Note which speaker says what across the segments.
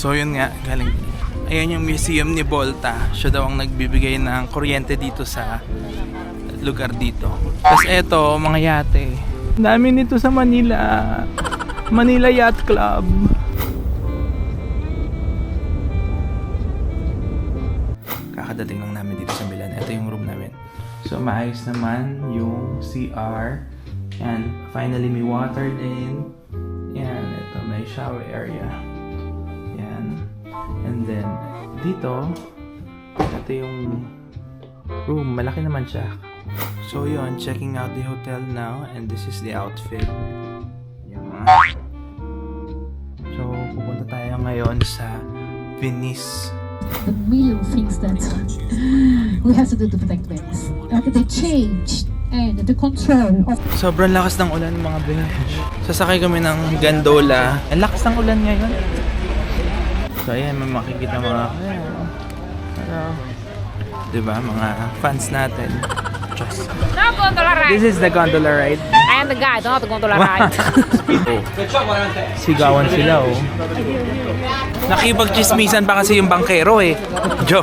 Speaker 1: So yun nga, galing. Ayan yung museum ni Volta. Siya daw ang nagbibigay ng kuryente dito sa lugar dito. Tapos eto, mga yate. Ang dami nito sa Manila. Manila Yacht Club. Kakadating lang namin dito sa Milan. Ito yung room namin. So maayos naman yung CR. Yan, finally may water din. Yan, ito may shower area. Yan. And then, dito, ito yung room. Malaki naman siya. So yun, checking out the hotel now. And this is the outfit. Yan. So, pupunta tayo ngayon sa Venice.
Speaker 2: The million things that we have to do to protect Venice. The change and the control of...
Speaker 1: Sobrang lakas ng ulan mga besh. Sasakay kami ng gondola. Ang lakas ng ulan ngayon. So ayan, may makikita mga... Hello. Diba, mga fans natin. Diyos.
Speaker 3: No gondola ride.
Speaker 1: This is the gondola ride.
Speaker 3: I am the guide, not the gondola ride.
Speaker 1: Sigawan sila oh. Nakipag-chismisan pa kasi yung bangkero eh. Jo.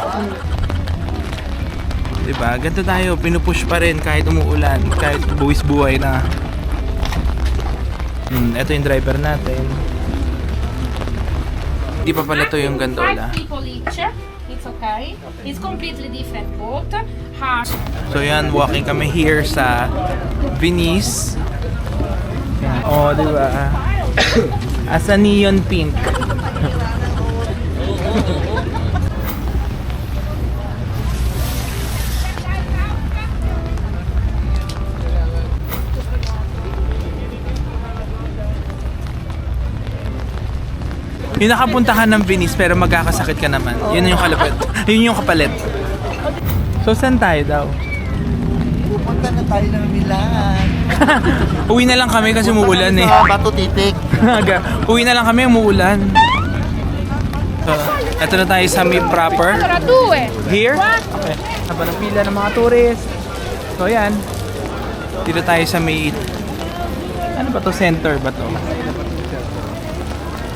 Speaker 1: Diba? Ganito tayo. Pinupush pa rin kahit umuulan. Kahit buwis buhay na. Ito yung driver natin. Hindi pa pala to yung gondola.
Speaker 3: 5 people each. It's okay. It's completely different boat.
Speaker 1: So yan, walking kami here sa Venice. Oh, diba? As a neon pink. Yung nakapuntahan ng Venice pero magkakasakit ka naman. Yun yung kalapit. Yun yung kapalit. So saan tayo daw?
Speaker 4: Pupunta na tayo ng Milan.
Speaker 1: Uwi na lang kami kasi umuulan eh.
Speaker 4: Sa Bato Titik.
Speaker 1: Uwi na lang kami, umuulan. So, eto na tayo sa May proper.
Speaker 3: Allora, 2.
Speaker 1: Here? Okay. Haba ng pila ng mga tourist. So yan. Dito tayo sa May... Ano ba to? Center ba to?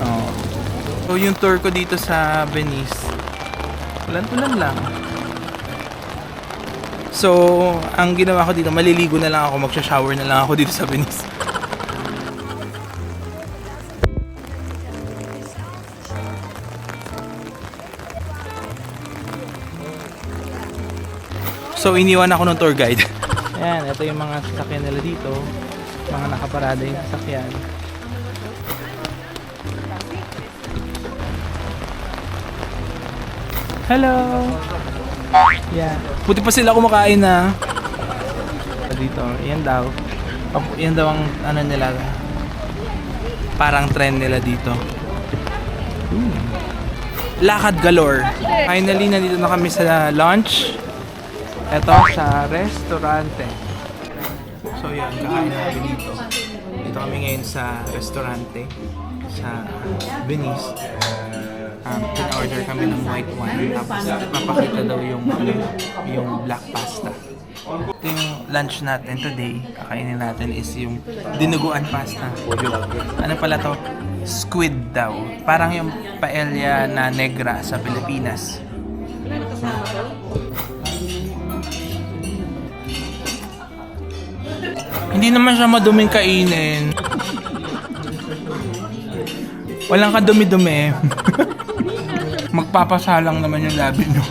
Speaker 1: Oh. So yung tour ko dito sa Venice, ulan-ulan lang. So, ang ginawa ko dito, maliligo na lang ako, magsha-shower na lang ako dito sa Venice. So, iniwan ako ng tour guide. Ayan, ito yung mga sasakyan nila dito. Mga nakaparada yung sasakyan. Hello! Yeah. Buti pa sila kumakain na. Dito, yan daw. Yan daw ang ano nila. Parang trend nila dito. Lakad galore. Finally, nandito na kami sa lunch. Ito sa restaurante. So yan, kakain namin dito. Dito kami ngayon sa restaurante sa Venice. Pin-order kami ng white wine tapos mapakita daw yung black pasta. Ito yung lunch natin today. Kakainin natin is yung dinuguan pasta. Ano pala to? Squid daw. Parang yung paella na negra sa Pilipinas. Hindi naman siya maduming kainin. Walang kadumi-dumi. Magpapasalang naman yung labi nyo.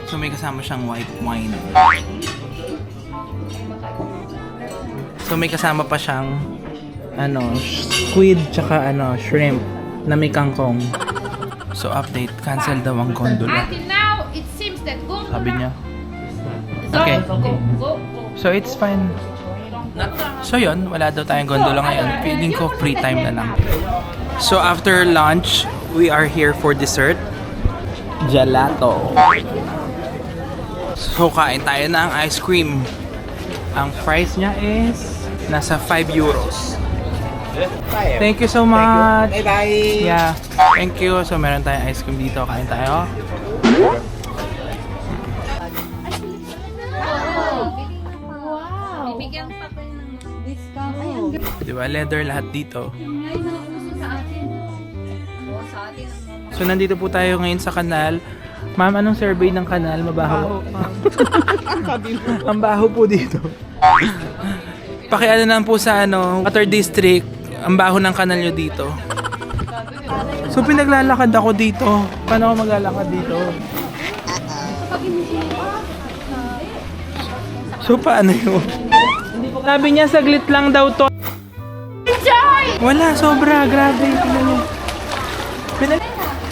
Speaker 1: So may kasama siyang white wine. So may kasama pa siyang squid tsaka shrimp na may kangkong. So update, cancel daw ang gondola.
Speaker 3: Until now, it seems that gondola...
Speaker 1: Sabi niya. Okay.
Speaker 3: Go.
Speaker 1: So it's fine. So yun, wala daw tayong gondola ngayon. Feeling ko free time na lang. So after lunch, we are here for dessert. Gelato. So kain tayo ng ice cream. Ang price niya is nasa 5 euros. Thank you so much.
Speaker 4: Bye-bye.
Speaker 1: Yeah, thank you. So meron tayong ice cream dito. Kain tayo.
Speaker 3: Bibigyan pa ko ng discount.
Speaker 1: Di ba? Leather lahat dito. So, nandito po tayo ngayon sa kanal. Ma'am, anong survey ng kanal? Mabaho. Ang baho po dito. Pakiano naman po sa Water District. Ang baho ng kanal nyo dito. So, pinaglalakad ako dito. Paano ako maglalakad dito? So, paano yun? Sabi niya, saglit lang daw to. Wala, sobra. Grabe.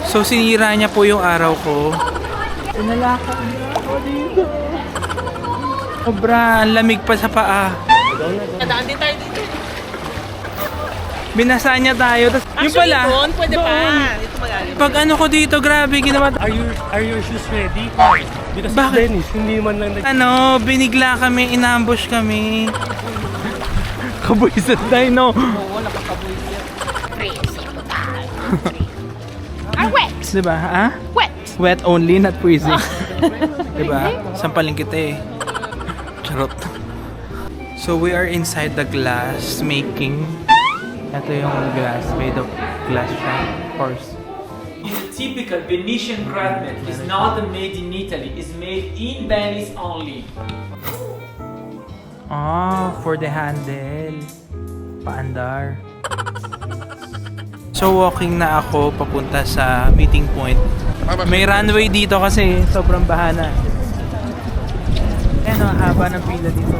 Speaker 1: So, sinira niya po yung araw ko. Pinalakad niya ako dito. Sobra. Ang lamig pa sa paa.
Speaker 5: Nadaan din tayo dito.
Speaker 1: Binasa niya tayo. Tas, yung pala,
Speaker 5: doon, pwede pa.
Speaker 1: doon.
Speaker 5: Dito magaling.
Speaker 1: Pag ano ko dito, grabe, ginawa.
Speaker 6: Are your shoes ready? Because
Speaker 1: Bakit?
Speaker 6: Dennis, hindi man lang
Speaker 1: Binigla kami, inambush kami. Kabuisan tayo, no?
Speaker 3: Wet!
Speaker 1: Diba, ha?
Speaker 3: Wet!
Speaker 1: Wet only, not freezing. Diba? Sampaling kita eh. Charot. So we are inside the glass making. Ito yung glass, made of glass siya, of course.
Speaker 7: The typical Venetian craftsman is not made in Italy, it's made in Venice only.
Speaker 1: For the handle. Paandar. So walking na ako papunta sa meeting point. May runway dito kasi sobrang bahana. Ayan, haba ng pila dito.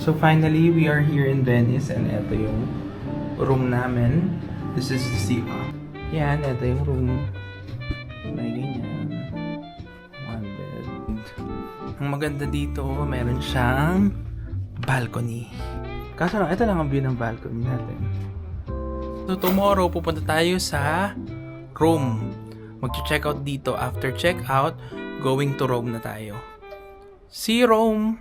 Speaker 1: So finally, we are here in Venice and ito yung room namin. This is the CR. Yan, ito yung room. May ganyan. One bed. Ang maganda dito, meron siyang balcony. Kaso lang, ito lang ang view ng balcony natin. So tomorrow, pupunta tayo sa Rome. Mag-check out dito. After check out, going to Rome na tayo. See you, Rome!